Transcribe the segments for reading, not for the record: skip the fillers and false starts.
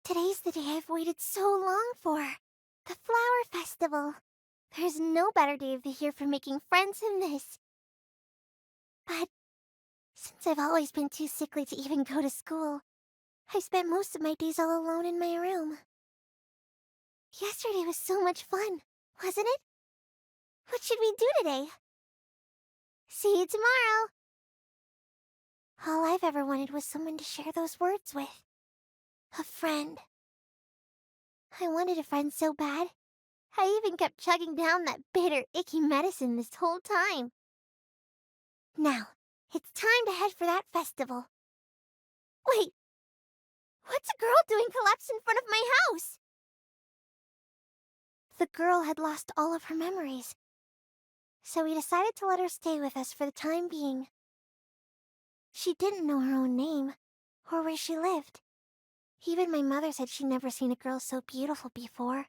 Today's the day I've waited so long for. The Flower Festival. There's no better day of the year for making friends than this. But since I've always been too sickly to even go to school, I spent most of my days all alone in my room. Yesterday was so much fun, wasn't it? What should we do today? See you tomorrow! All I've ever wanted was someone to share those words with. A friend. I wanted a friend so bad. I even kept chugging down that bitter, icky medicine this whole time. Now, it's time to head for that festival. Wait! What's a girl doing collapsed in front of my house? The girl had lost all of her memories, so we decided to let her stay with us for the time being. She didn't know her own name, or where she lived. Even my mother said she'd never seen a girl so beautiful before.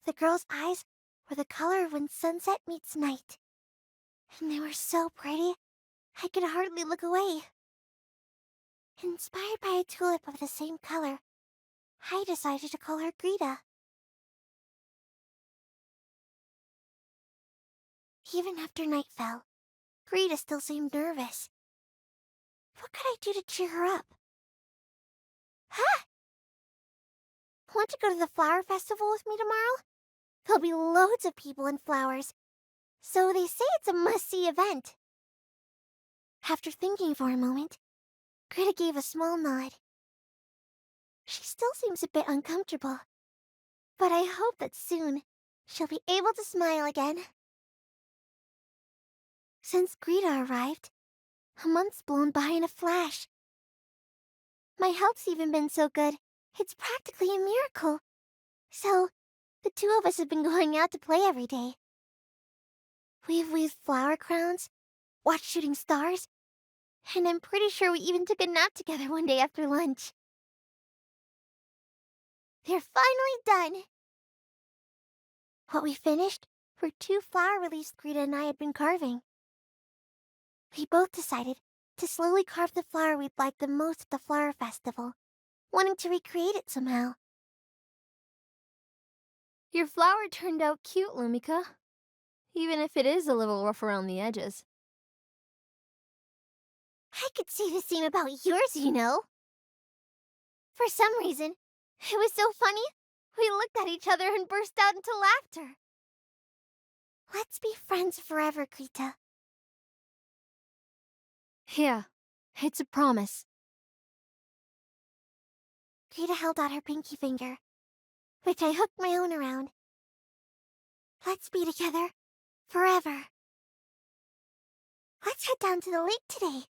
The girl's eyes were the color of when sunset meets night, and they were so pretty, I could hardly look away. Inspired by a tulip of the same color, I decided to call her Greta. Even after night fell, Greta still seemed nervous. What could I do to cheer her up? Huh? Want to go to the flower festival with me tomorrow? There'll be loads of people and flowers, so they say it's a must-see event. After thinking for a moment, Greta gave a small nod. She still seems a bit uncomfortable, but I hope that soon she'll be able to smile again. Since Greta arrived, a month's blown by in a flash. My health's even been so good, it's practically a miracle. So, the two of us have been going out to play every day. We've weaved flower crowns, watched shooting stars, and I'm pretty sure we even took a nap together one day after lunch. They're finally done! What we finished were 2 flower reliefs Greta and I had been carving. We both decided to slowly carve the flower we'd like the most at the flower festival, wanting to recreate it somehow. Your flower turned out cute, Lumika. Even if it is a little rough around the edges. I could say the same about yours, you know. For some reason, it was so funny, we looked at each other and burst out into laughter. Let's be friends forever, Greta. Yeah, it's a promise. Greta held out her pinky finger, which I hooked my own around. Let's be together forever. Let's head down to the lake today.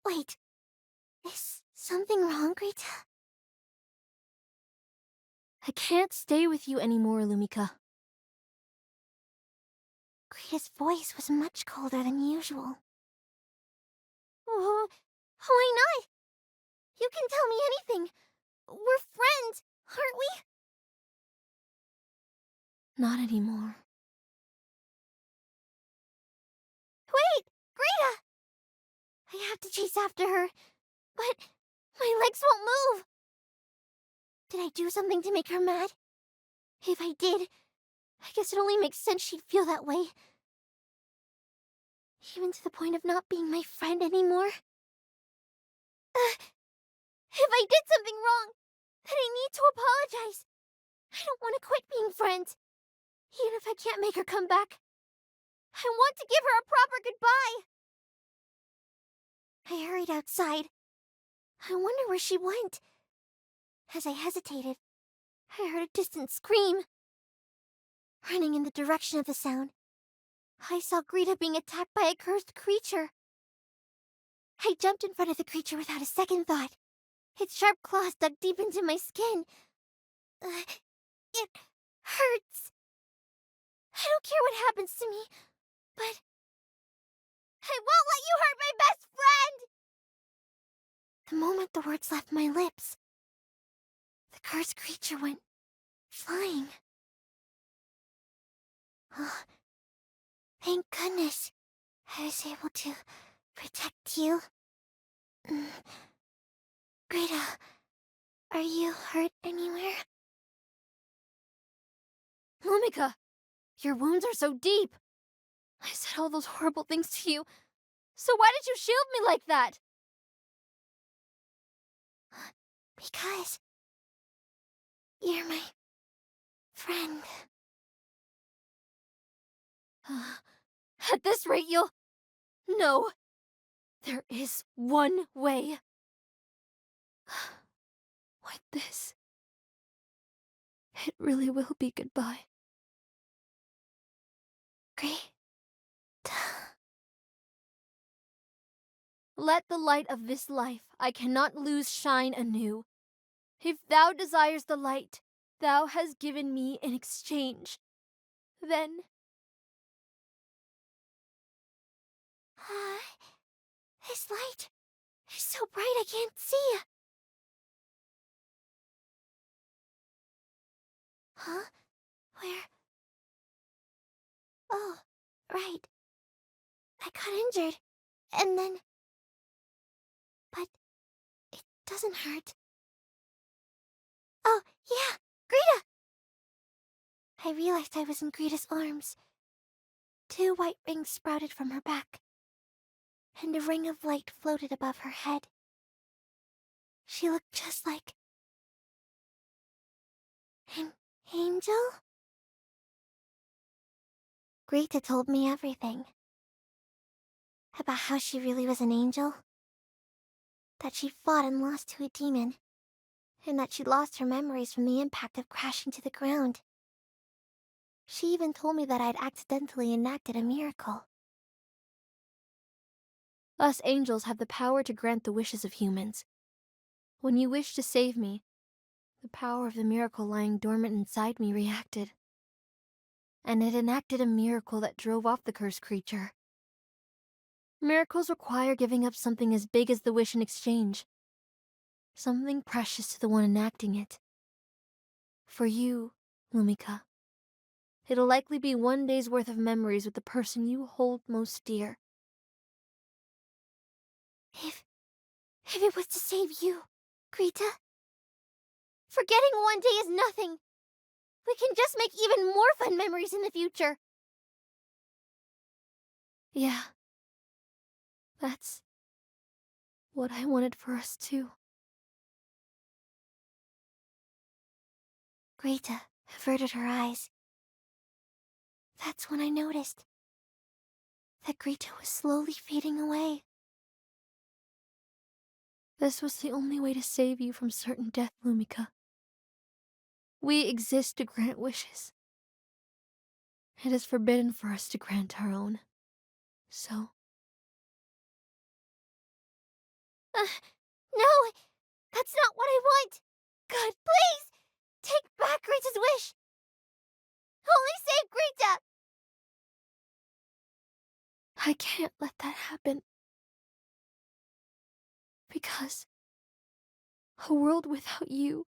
Wait, is something wrong, Greta? I can't stay with you anymore, Lumika. Greta's voice was much colder than usual. Oh, why not? You can tell me anything. We're friends, aren't we? Not anymore. Wait, Greta! I have to chase after her, but my legs won't move. Did I do something to make her mad? If I did, I guess it only makes sense she'd feel that way. Even to the point of not being my friend anymore. If I did something wrong, then I need to apologize. I don't want to quit being friends, even if I can't make her come back. I want to give her a proper goodbye. I hurried outside. I wonder where she went. As I hesitated, I heard a distant scream. Running in the direction of the sound, I saw Greta being attacked by a cursed creature. I jumped in front of the creature without a second thought. Its sharp claws dug deep into my skin. It hurts. I don't care what happens to me, but I won't let you hurt my best friend! The moment the words left my lips, the cursed creature went flying. Oh, thank goodness I was able to protect you. Greta, Are you hurt anywhere? Lumika, your wounds are so deep. I said all those horrible things to you. So why did you shield me like that? Because you're my friend. At this rate, you'll... No. There is one way. With this, it really will be goodbye. Great. Let the light of this life I cannot lose shine anew. If thou desires the light thou hast given me in exchange, then... This light is so bright I can't see. Huh? Where? Oh, right. I got injured, and then... But it doesn't hurt. Oh, yeah! Greta! I realized I was in Greta's arms. 2 white rings sprouted from her back, and a ring of light floated above her head. She looked just like... an angel? Greta told me everything. About how she really was an angel. That she fought and lost to a demon. And that she lost her memories from the impact of crashing to the ground. She even told me that I'd accidentally enacted a miracle. Us angels have the power to grant the wishes of humans. When you wished to save me, the power of the miracle lying dormant inside me reacted. And it enacted a miracle that drove off the cursed creature. Miracles require giving up something as big as the wish in exchange. Something precious to the one enacting it. For you, Lumika, it'll likely be 1 day's worth of memories with the person you hold most dear. If it was to save you, Greta, forgetting 1 day is nothing. We can just make even more fun memories in the future. Yeah. That's what I wanted for us too. Greta averted her eyes. That's when I noticed that Greta was slowly fading away. This was the only way to save you from certain death, Lumika. We exist to grant wishes. It is forbidden for us to grant our own. So... No! That's not what I want! God, please! Take back Greta's wish! Only save Greta! I can't let that happen. Because a world without you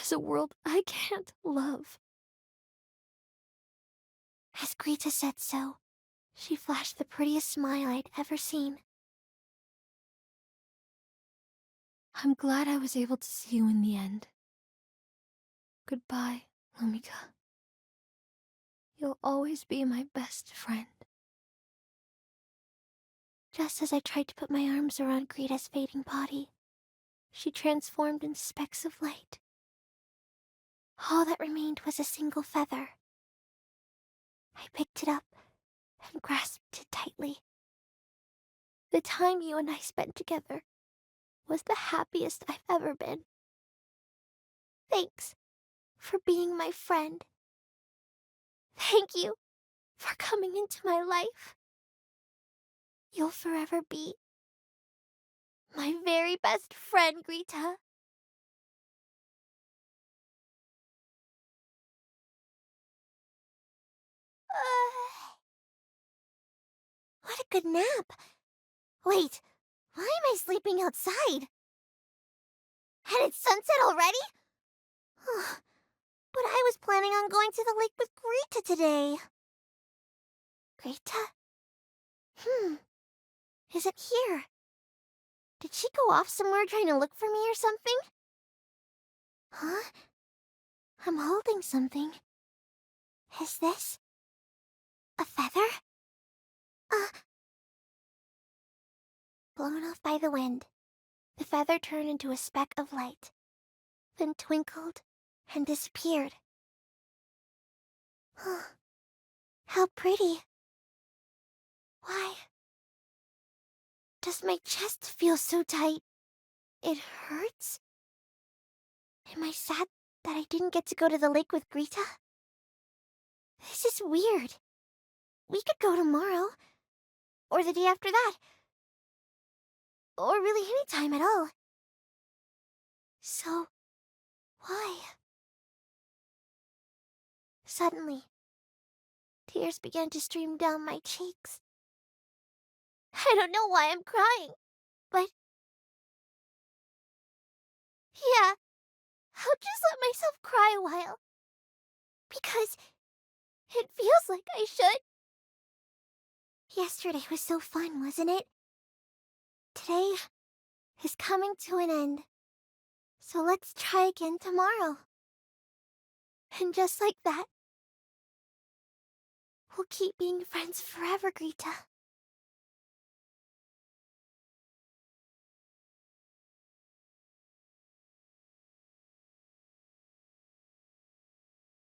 is a world I can't love. As Greta said so, she flashed the prettiest smile I'd ever seen. I'm glad I was able to see you in the end. Goodbye, Lumika. You'll always be my best friend. Just as I tried to put my arms around Greta's fading body, she transformed into specks of light. All that remained was a single feather. I picked it up and grasped it tightly. The time you and I spent together was the happiest I've ever been. Thanks for being my friend. Thank you for coming into my life. You'll forever be my very best friend, Greta. What a good nap. Wait, why am I sleeping outside? And it's sunset already? But I was planning on going to the lake with Greta today. Greta? Isn't here. Did she go off somewhere trying to look for me or something? Huh? I'm holding something. Is this a feather? Uh, blown off by the wind. The feather turned into a speck of light, then twinkled and disappeared. How pretty. Why does my chest feel so tight? It hurts? Am I sad that I didn't get to go to the lake with Greta? This is weird. We could go tomorrow, or the day after that, or really any time at all. So, why? Suddenly, tears began to stream down my cheeks. I don't know why I'm crying, but yeah, I'll just let myself cry a while. Because it feels like I should. Yesterday was so fun, wasn't it? Today is coming to an end. So let's try again tomorrow. And just like that, we'll keep being friends forever, Greta.